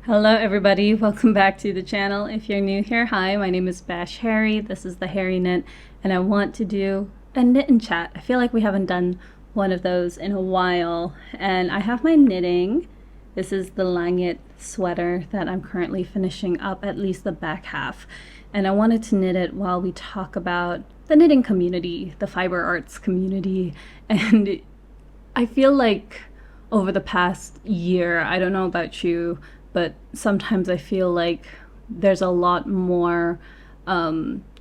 Hello everybody, welcome back to the channel. If you're new here, hi, my name is Bash Harry. This is the Harry Knit, and I want to do a knit and chat. I feel like we haven't done one of those in a while, and I have my knitting. This is the Langit sweater that I'm currently finishing up, at least the back half, and I wanted to knit it while we talk about the knitting community, the fiber arts community, and I feel like over the past year, I don't know about you, but sometimes I feel like there's a lot more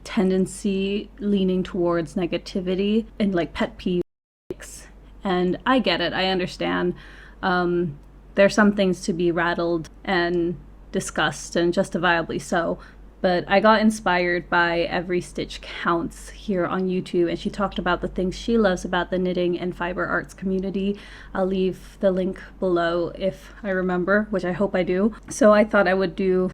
tendency leaning towards negativity and like pet peeves. And I get it, I understand. There's some things to be rattled and discussed, and justifiably so. But I got inspired by Every Stitch Counts here on YouTube, and she talked about the things she loves about the knitting and fiber arts community. I'll leave the link below if I remember, which I hope I do. So I thought I would do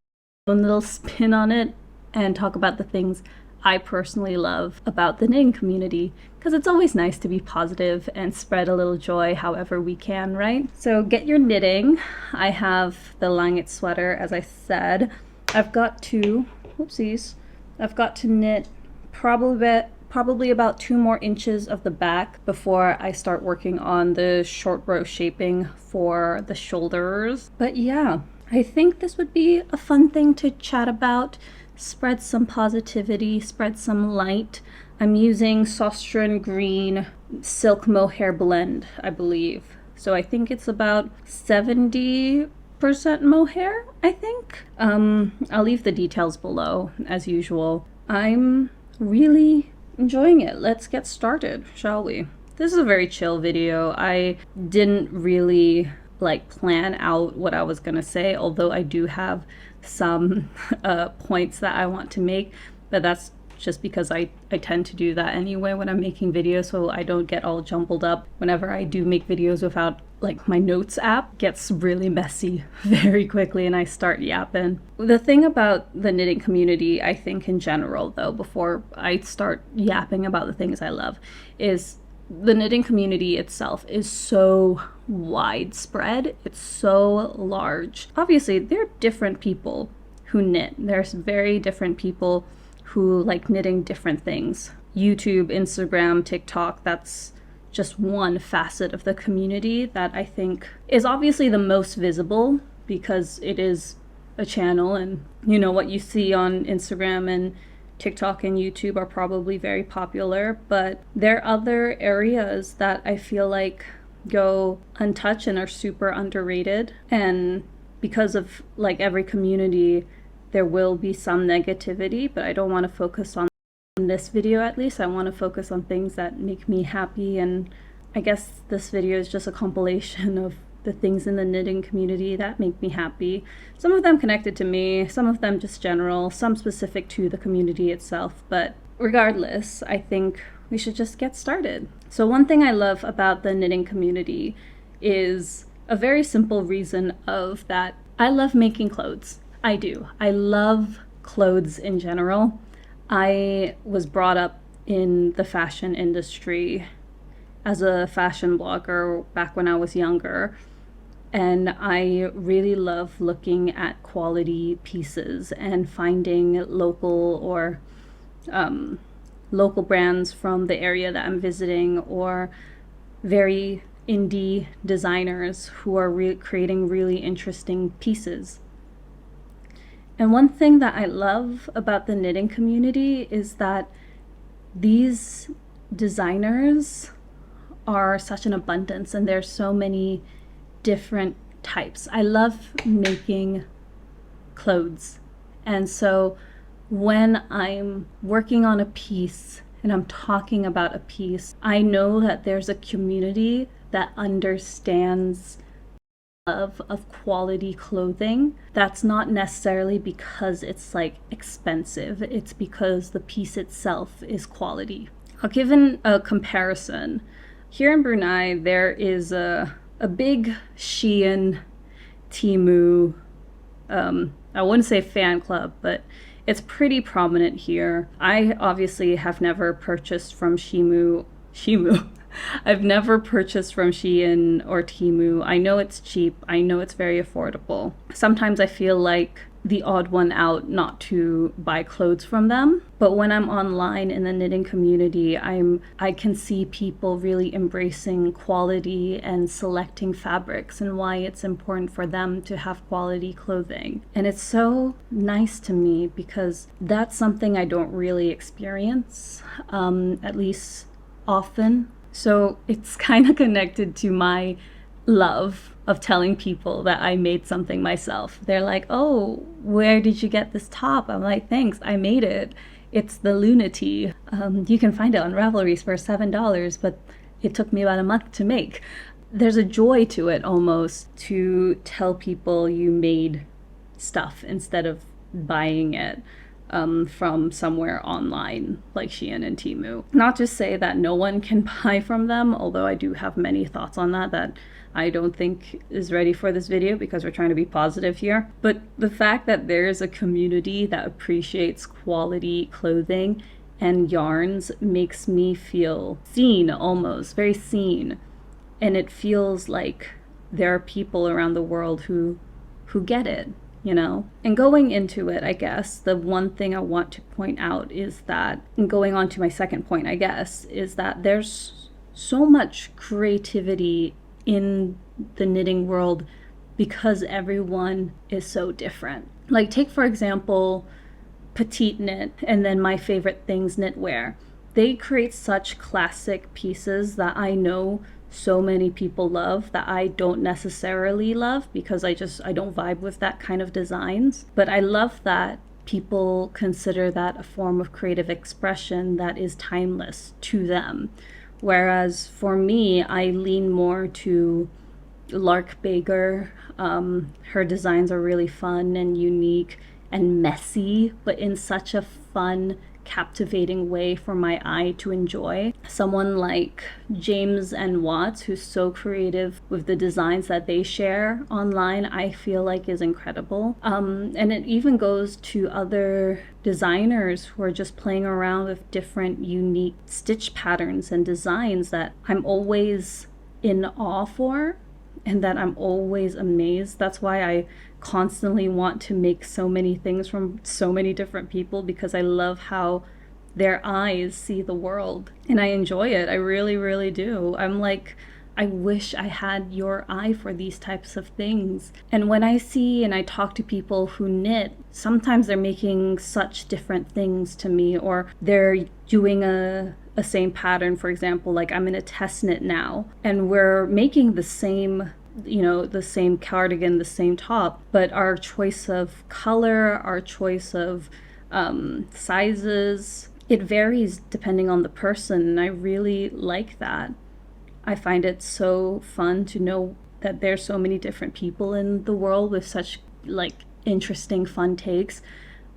a little spin on it and talk about the things I personally love about the knitting community, because it's always nice to be positive and spread a little joy however we can, right? So get your knitting. I have the Langit sweater, as I said. I've got to, whoopsies, I've got to knit probably about 2 more inches of the back before I start working on the short row shaping for the shoulders. But yeah, I think this would be a fun thing to chat about, spread some positivity, spread some light. I'm using Sostran Green Silk Mohair blend, I believe. So I think it's about 70% mohair, I think. I'll leave the details below as usual. I'm really enjoying it. Let's get started, shall we? This is a very chill video. I didn't really plan out what I was gonna say, although I do have some points that I want to make, but that's just because I tend to do that anyway when I'm making videos, so I don't get all jumbled up. Whenever I do make videos without my notes app, gets really messy very quickly and I start yapping. The thing about the knitting community, I think in general though, before I start yapping about the things I love, is the knitting community itself is so widespread. It's so large. Obviously, there are different people who knit. There's very different people who like knitting different things. YouTube, Instagram, TikTok, that's just one facet of the community that I think is obviously the most visible because it is a channel, and you know what you see on Instagram and TikTok and YouTube are probably very popular, but there are other areas that I feel like go untouched and are super underrated, and because of every community there will be some negativity, but I don't want to focus on this video. At least I want to focus on things that make me happy, and I guess this video is just a compilation of the things in the knitting community that make me happy. Some of them connected to me, some of them just general, some specific to the community itself, but regardless, I think we should just get started. So one thing I love about the knitting community is a very simple reason of that I love making clothes. I do. I love clothes in general. I was brought up in the fashion industry as a fashion blogger back when I was younger, and I really love looking at quality pieces and finding local or local brands from the area that I'm visiting, or very indie designers who are creating really interesting pieces. And one thing that I love about the knitting community is that these designers are such an abundance, and there's so many different types. I love making clothes, and so when I'm working on a piece and I'm talking about a piece, I know that there's a community that understands love of quality clothing. That's not necessarily because it's expensive, it's because the piece itself is quality. I'll give a comparison. Here in Brunei there is a big Shein, Temu, I wouldn't say fan club, but it's pretty prominent here. I obviously have never purchased from Temu Shimu. I've never purchased from Shein or Temu. I know it's cheap. I know it's very affordable. Sometimes I feel like the odd one out not to buy clothes from them. But when I'm online in the knitting community, I can see people really embracing quality and selecting fabrics and why it's important for them to have quality clothing. And it's so nice to me because that's something I don't really experience, at least often. So it's kind of connected to my love of telling people that I made something myself. They're like, oh, where did you get this top? I'm like, thanks, I made it. It's the Lunati. You can find it on Ravelry for $7, but it took me about a month to make. There's a joy to it almost to tell people you made stuff instead of buying it from somewhere online like Shein and Temu. Not to say that no one can buy from them, although I do have many thoughts on that I don't think is ready for this video because we're trying to be positive here. But the fact that there's a community that appreciates quality clothing and yarns makes me feel seen, almost very seen. And it feels like there are people around the world who get it, you know? And going into it, I guess, the one thing I want to point out is that, and going on to my second point, I guess, is that there's so much creativity in the knitting world because everyone is so different. Like, take for example, Petite Knit and then my favorite things knitwear. They create such classic pieces that I know so many people love that I don't necessarily love because I don't vibe with that kind of designs. But I love that people consider that a form of creative expression that is timeless to them. Whereas for me, I lean more to Lark Bager. Her designs are really fun and unique and messy, but in such a fun, captivating way for my eye to enjoy. Someone like James and Watts, who's so creative with the designs that they share online, I feel like is incredible. And it even goes to other designers who are just playing around with different unique stitch patterns and designs that I'm always in awe for and that I'm always amazed. That's why I constantly want to make so many things from so many different people, because I love how their eyes see the world and I enjoy it. I really, really do. I'm like, I wish I had your eye for these types of things. And when I see and I talk to people who knit, sometimes they're making such different things to me, or they're doing a same pattern. For example, like I'm in a test knit now and we're making the same, the same cardigan, the same top, but our choice of color, our choice of sizes, it varies depending on the person. And I really like that. I find it so fun to know that there's so many different people in the world with such interesting, fun takes.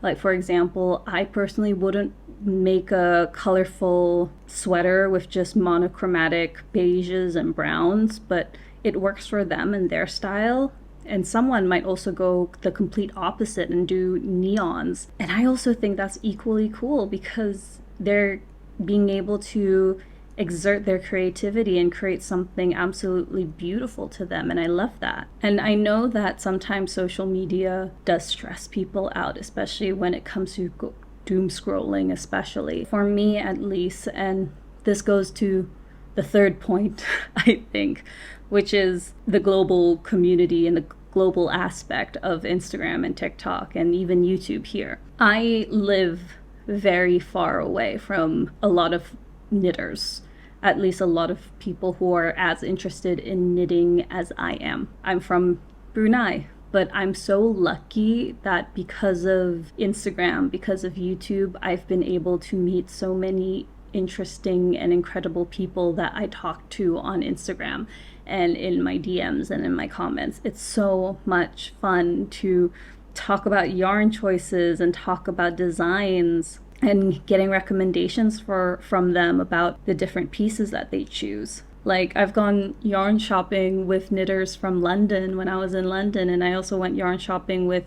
Like, for example, I personally wouldn't make a colorful sweater with just monochromatic beiges and browns, but it works for them and their style. And someone might also go the complete opposite and do neons. And I also think that's equally cool because they're being able to exert their creativity and create something absolutely beautiful to them, and I love that. And I know that sometimes social media does stress people out, especially when it comes to doom scrolling, especially for me at least. And this goes to the third point, I think, which is the global community and the global aspect of Instagram and TikTok and even YouTube here. I live very far away from a lot of knitters, at least a lot of people who are as interested in knitting as I am. I'm from Brunei, but I'm so lucky that because of Instagram, because of YouTube, I've been able to meet so many interesting and incredible people that I talk to on Instagram and in my DMs and in my comments. It's so much fun to talk about yarn choices and talk about designs and getting recommendations from them about the different pieces that they choose. Like, I've gone yarn shopping with knitters from London when I was in London, and I also went yarn shopping with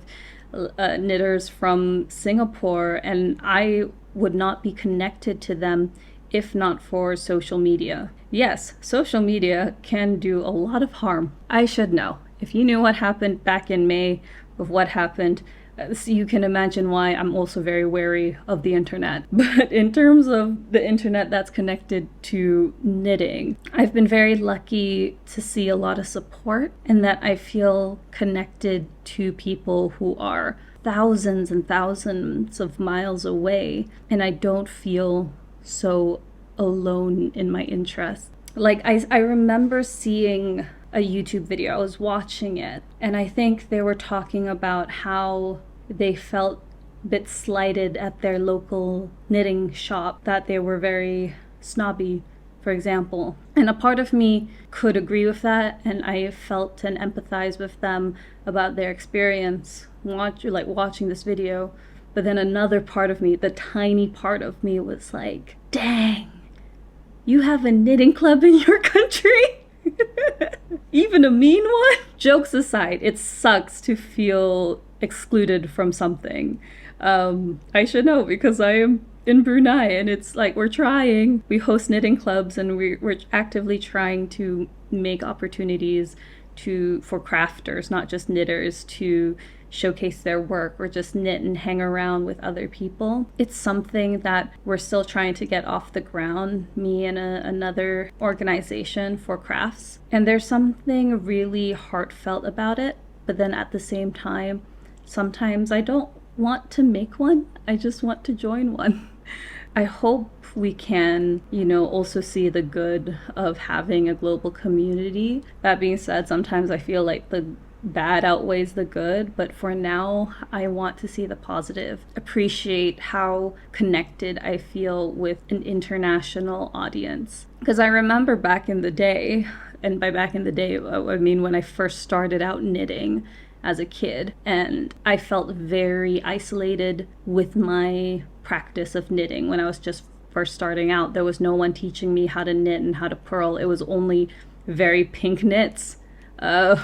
knitters from Singapore, and I would not be connected to them if not for social media. Yes, social media can do a lot of harm. I should know. If you knew what happened back in May of what happened, so you can imagine why I'm also very wary of the internet. But in terms of the internet that's connected to knitting, I've been very lucky to see a lot of support and that I feel connected to people who are thousands and thousands of miles away, and I don't feel so alone in my interests. Like, I remember seeing a YouTube video, I was watching it, and I think they were talking about how they felt a bit slighted at their local knitting shop, that they were very snobby, for example. And a part of me could agree with that, and I felt and empathized with them about their experience watching this video. But then another part of me, the tiny part of me, was like, dang, you have a knitting club in your country? Even a mean one? Jokes aside, it sucks to feel excluded from something. I should know because I am in Brunei, and it's like we're trying. We host knitting clubs, and we're actively trying to make opportunities for crafters, not just knitters, to showcase their work or just knit and hang around with other people. It's something that we're still trying to get off the ground, me and another organization for crafts. And there's something really heartfelt about it, but then at the same time, sometimes I don't want to make one, I just want to join one. I hope we can, also see the good of having a global community. That being said, sometimes I feel like the bad outweighs the good, but for now, I want to see the positive. Appreciate how connected I feel with an international audience. Because I remember back in the day, and by back in the day, I mean when I first started out knitting as a kid, and I felt very isolated with my practice of knitting. When I was just first starting out, there was no one teaching me how to knit and how to purl. It was only very pink knits that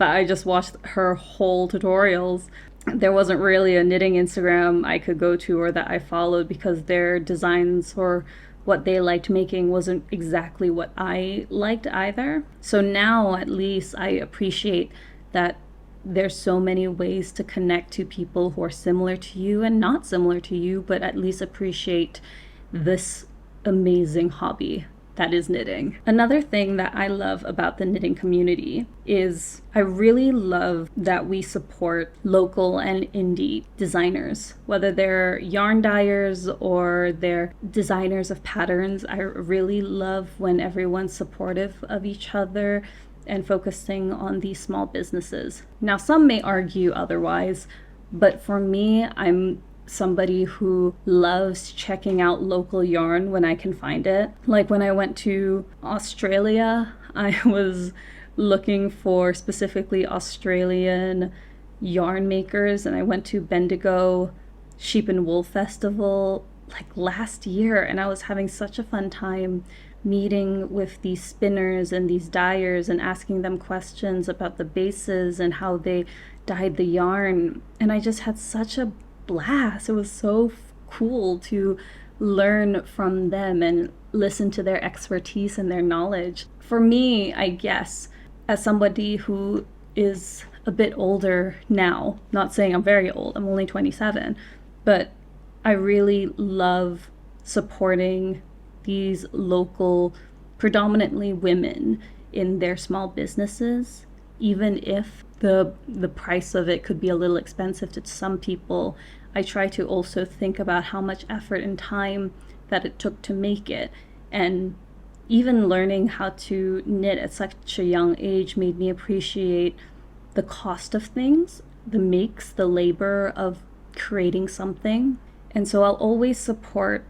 I just watched her whole tutorials. There wasn't really a knitting Instagram I could go to or that I followed, because their designs or what they liked making wasn't exactly what I liked either. So now at least I appreciate that there's so many ways to connect to people who are similar to you and not similar to you, but at least appreciate this amazing hobby that is knitting. Another thing that I love about the knitting community is I really love that we support local and indie designers, whether they're yarn dyers or they're designers of patterns. I really love when everyone's supportive of each other and focusing on these small businesses. Now, some may argue otherwise, but for me, I'm somebody who loves checking out local yarn when I can find it. Like when I went to Australia, I was looking for specifically Australian yarn makers, and I went to Bendigo Sheep and Wool Festival like last year, and I was having such a fun time meeting with these spinners and these dyers and asking them questions about the bases and how they dyed the yarn, and I just had such a blast. It was so cool to learn from them and listen to their expertise and their knowledge. For me, I guess, as somebody who is a bit older now, not saying I'm very old, I'm only 27, but I really love supporting these local, predominantly women, in their small businesses, even if the price of it could be a little expensive to some people. I try to also think about how much effort and time that it took to make it. And even learning how to knit at such a young age made me appreciate the cost of things, the makes, the labor of creating something. And so I'll always support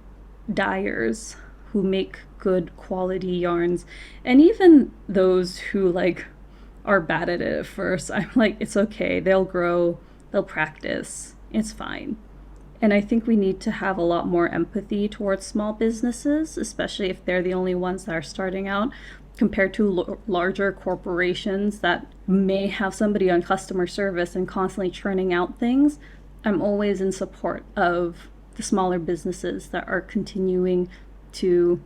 dyers who make good quality yarns, and even those who are bad at it at first. I'm like, it's okay, they'll grow, they'll practice, it's fine. And I think we need to have a lot more empathy towards small businesses, especially if they're the only ones that are starting out, compared to larger corporations that may have somebody on customer service and constantly churning out things. I'm always in support of the smaller businesses that are continuing to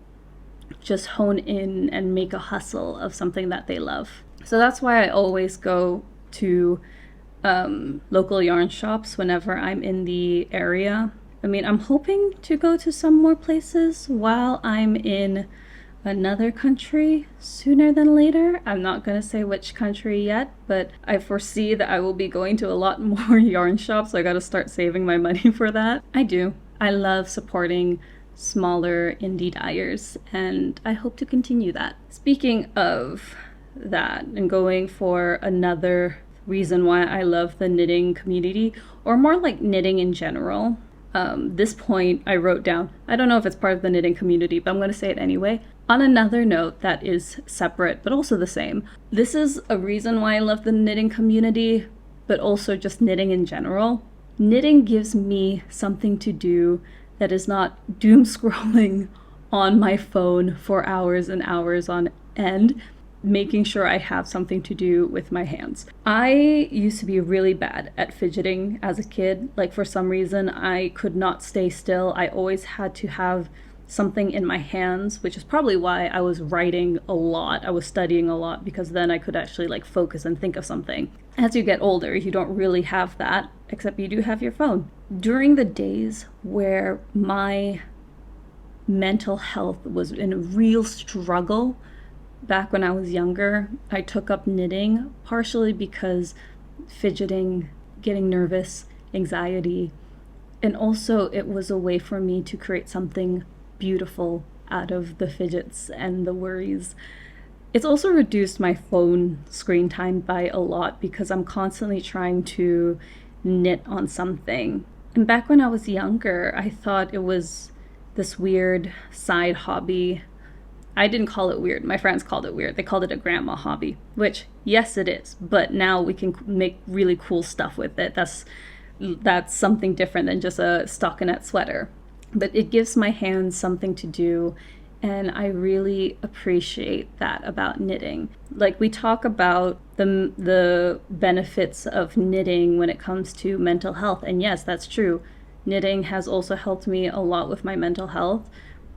just hone in and make a hustle of something that they love. So that's why I always go to local yarn shops whenever I'm in the area. I mean, I'm hoping to go to some more places while I'm in another country sooner than later. I'm not going to say which country yet, but I foresee that I will be going to a lot more yarn shops, so I got to start saving my money for that. I do. I love supporting smaller indie dyers, and I hope to continue that. Speaking of that, and going for another reason why I love the knitting community, or more like knitting in general, this point I wrote down. I don't know if it's part of the knitting community, but I'm going to say it anyway. On another note that is separate, but also the same. This is a reason why I love the knitting community, but also just knitting in general. Knitting gives me something to do that is not doom scrolling on my phone for hours and hours on end, making sure I have something to do with my hands. I used to be really bad at fidgeting as a kid. Like, for some reason, I could not stay still. I always had to have something in my hands, which is probably why I was writing a lot. I was studying a lot, because then I could actually like focus and think of something. As you get older, you don't really have that, except you do have your phone. During the days where my mental health was in a real struggle, back when I was younger, I took up knitting, partially because fidgeting, getting nervous, anxiety, and also it was a way for me to create something beautiful out of the fidgets and the worries. It's also reduced my phone screen time by a lot, because I'm constantly trying to knit on something. And back when I was younger, I thought it was this weird side hobby. I didn't call it weird. My friends called it weird. They called it a grandma hobby, which, yes, it is. But now we can make really cool stuff with it. That's something different than just a stockinette sweater. But it gives my hands something to do, and I really appreciate that about knitting. Like, we talk about the benefits of knitting when it comes to mental health, and yes, that's true. Knitting has also helped me a lot with my mental health,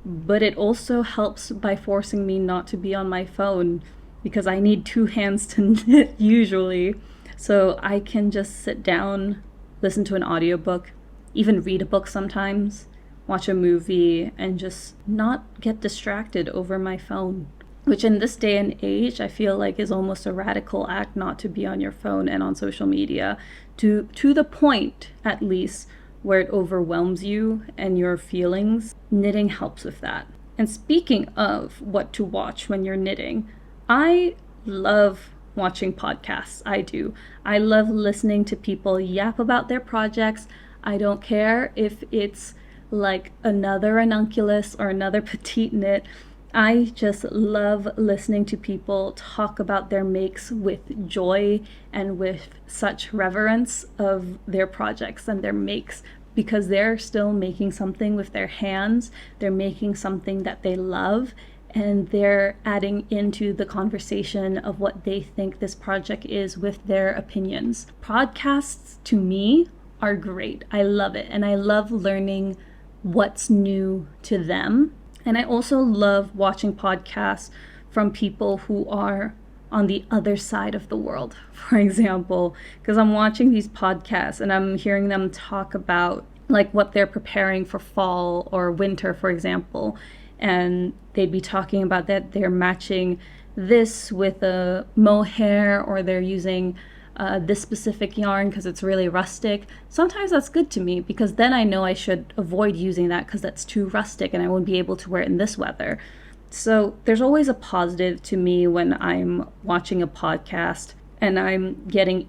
but it also helps by forcing me not to be on my phone, because I need two hands to knit usually. So I can just sit down, listen to an audiobook, even read a book sometimes, watch a movie, and just not get distracted over my phone. Which in this day and age, I feel like is almost a radical act not to be on your phone and on social media, to the point, at least, where it overwhelms you and your feelings. Knitting helps with that. And speaking of what to watch when you're knitting, I love watching podcasts. I do. I love listening to people yap about their projects. I don't care if it's like another ranunculus or another petite knit. I just love listening to people talk about their makes with joy and with such reverence of their projects and their makes, because they're still making something with their hands. They're making something that they love, and they're adding into the conversation of what they think this project is with their opinions. Podcasts, to me, are great. I love it, and I love learning what's new to them. And I also love watching podcasts from people who are on the other side of the world, for example, because I'm watching these podcasts and I'm hearing them talk about like what they're preparing for fall or winter, for example, and they'd be talking about that they're matching this with a mohair, or they're using this specific yarn because it's really rustic. Sometimes that's good to me, because then I know I should avoid using that because that's too rustic and I won't be able to wear it in this weather. So there's always a positive to me when I'm watching a podcast and I'm getting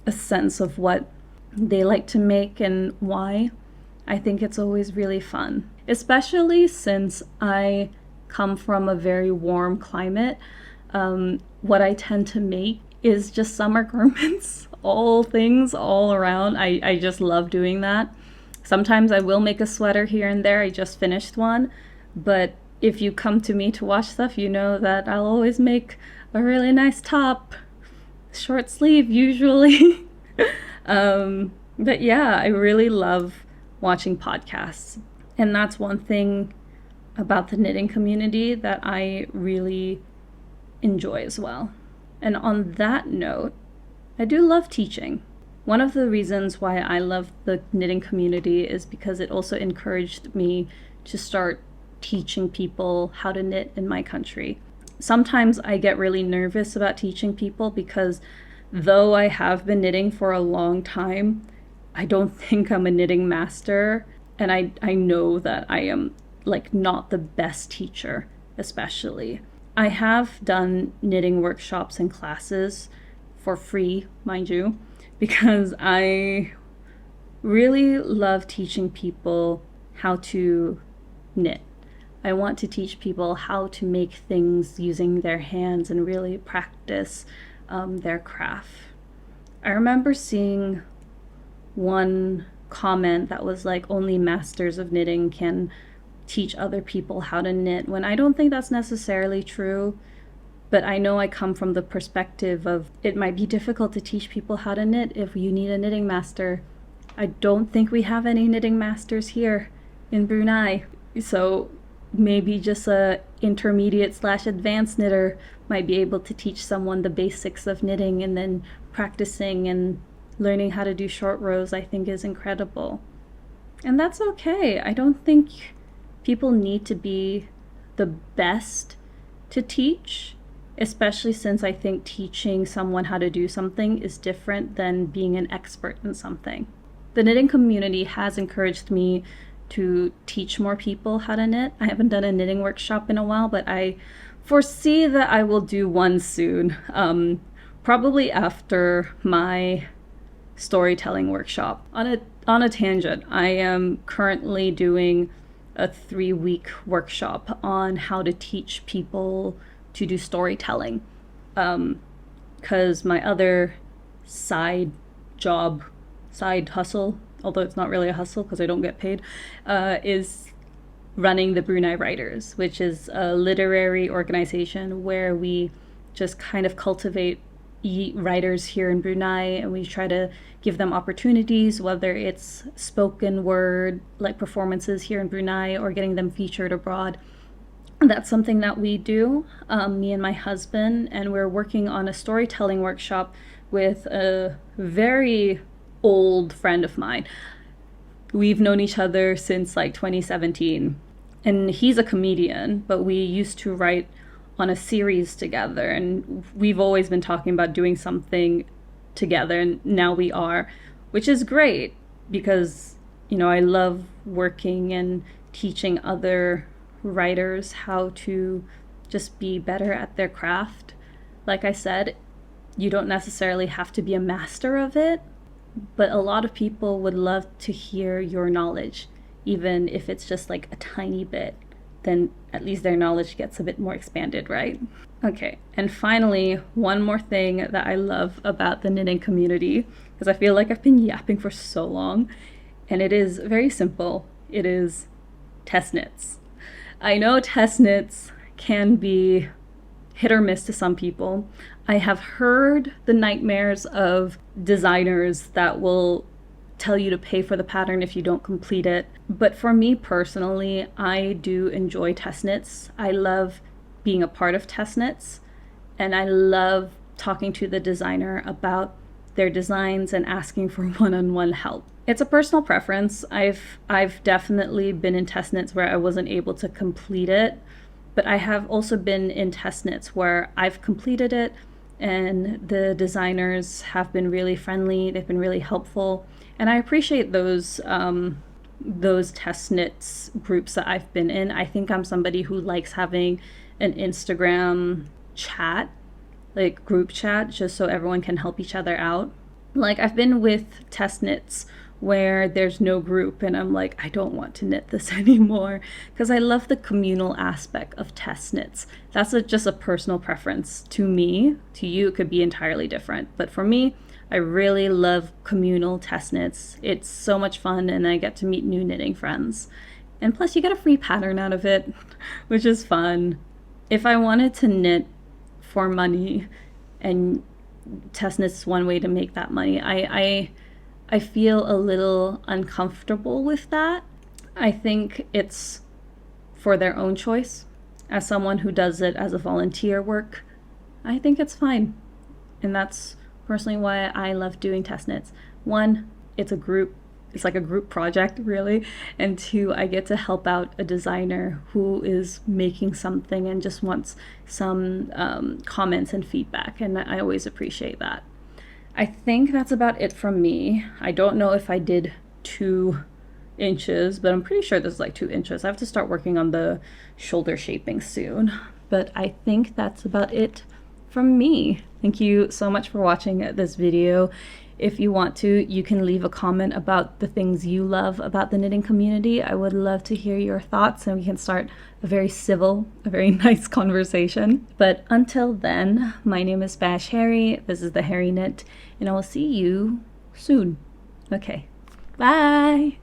a sense of what they like to make and why. I think it's always really fun, especially since I come from a very warm climate. What I tend to make is just summer garments, all things all around. I just love doing that. Sometimes I will make a sweater here and there. I just finished one. But if you come to me to watch stuff, you know that I'll always make a really nice top, short sleeve usually. But yeah, I really love watching podcasts. And that's one thing about the knitting community that I really enjoy as well. And on that note, I do love teaching. One of the reasons why I love the knitting community is because it also encouraged me to start teaching people how to knit in my country. Sometimes I get really nervous about teaching people because though I have been knitting for a long time, I don't think I'm a knitting master, and I know that I am like not the best teacher, especially. I have done knitting workshops and classes for free, mind you, because I really love teaching people how to knit. I want to teach people how to make things using their hands and really practice their craft. I remember seeing one comment that was like, only masters of knitting can teach other people how to knit, when I don't think that's necessarily true. But I know I come from the perspective of it might be difficult to teach people how to knit if you need a knitting master. I don't think we have any knitting masters here in Brunei. So maybe just a intermediate/advanced knitter might be able to teach someone the basics of knitting, and then practicing and learning how to do short rows, I think, is incredible. And that's okay. I don't think people need to be the best to teach, especially since I think teaching someone how to do something is different than being an expert in something. The knitting community has encouraged me to teach more people how to knit. I haven't done a knitting workshop in a while, but I foresee that I will do one soon, probably after my storytelling workshop. On a tangent, I am currently doing a 3-week workshop on how to teach people to do storytelling, because my other side hustle, although it's not really a hustle because I don't get paid, is running the Brunei Writers, which is a literary organization where we just kind of cultivate writers here in Brunei, and we try to give them opportunities, whether it's spoken word like performances here in Brunei or getting them featured abroad. That's something that we do, me and my husband, and we're working on a storytelling workshop with a very old friend of mine. We've known each other since like 2017, and he's a comedian, but we used to write on a series together, and we've always been talking about doing something together, and now we are, which is great because, you know, I love working and teaching other writers how to just be better at their craft. Like I said, you don't necessarily have to be a master of it, but a lot of people would love to hear your knowledge, even if it's just like a tiny bit. Then at least their knowledge gets a bit more expanded, right? Okay, and finally, one more thing that I love about the knitting community, because I feel like I've been yapping for so long, and it is very simple. It is test knits. I know test knits can be hit or miss to some people. I have heard the nightmares of designers that will tell you to pay for the pattern if you don't complete it. But for me personally, I do enjoy test knits. I love being a part of test knits, and I love talking to the designer about their designs and asking for one-on-one help. It's a personal preference. I've definitely been in test knits where I wasn't able to complete it, but I have also been in test knits where I've completed it and the designers have been really friendly, they've been really helpful, and I appreciate those test knits groups that I've been in. I think I'm somebody who likes having an Instagram chat, like group chat, just so everyone can help each other out. Like, I've been with test knits where there's no group and I'm like, I don't want to knit this anymore, because I love the communal aspect of test knits. That's just a personal preference to me. To you, it could be entirely different. But for me, I really love communal test knits. It's so much fun, and I get to meet new knitting friends. And plus, you get a free pattern out of it, which is fun. If I wanted to knit for money, and test knits is one way to make that money, I feel a little uncomfortable with that. I think it's for their own choice. As someone who does it as a volunteer work, I think it's fine. And that's personally why I love doing test knits. One, it's like a group project, really. And two, I get to help out a designer who is making something and just wants some comments and feedback. And I always appreciate that. I think that's about it from me. I don't know if I did 2 inches, but I'm pretty sure this is like 2 inches. I have to start working on the shoulder shaping soon. But I think that's about it from me. Thank you so much for watching this video. If you want to, you can leave a comment about the things you love about the knitting community. I would love to hear your thoughts, and we can start a very civil, a very nice conversation. But until then, my name is Bash Harry. This is the Harry Knit, and I will see you soon. Okay, bye!